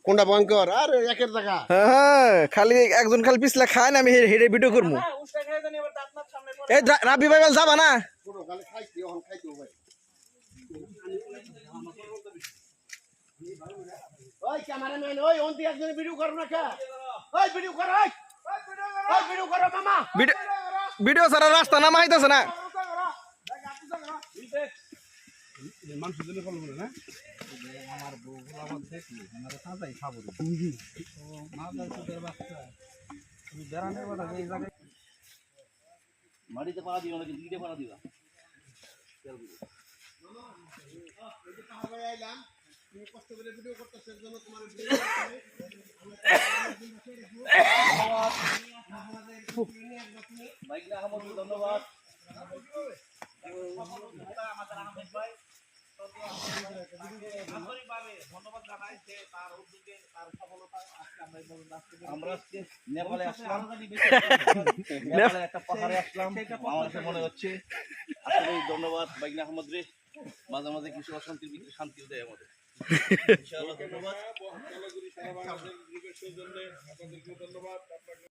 কোনটা ভয়ঙ্কর আর একের জায়গা হ্যাঁ খালি একজন খালি পিছলা খায় না আমি হেডে ভিডিও করবো এই রাবি ভাই বল যাবা না পুরো খালি খাইছি এখন খাইতে হবে ওই ক্যামেরাম্যান ওই ওন্তি একজন ভিডিও করো না কা ওই ভিডিও করো ওই ভিডিও করো মামা ভিডিও সারা রাস্তা না মাইতেছে না মানুষ দিলে ফলো করে না আমার বউগুলা আমার দেখলি আমার সাজাই খাবো মা দাদুদের বাচ্চা তুমি বেড়ানোর কথা এই জায়গায় মাটিতে পাড়া দিও নাকি দিতে পাড়া দিবা তুমি কষ্ট করে ভিডিও করতেছ এর জন্য তোমার ভাইগনা আহমদ ধন্যবাদ আমরা নেপালে আসলাম নেপালে একটা পাহাড়ে আসলাম আমার মনে হচ্ছে আসলে ধন্যবাদ ভাইগনা আহমদ রে মাঝে মাঝে কিছু অশান্তির ভিতরে শান্তি দেয় আমাদের ইনশাআল্লাহ ধন্যবাদ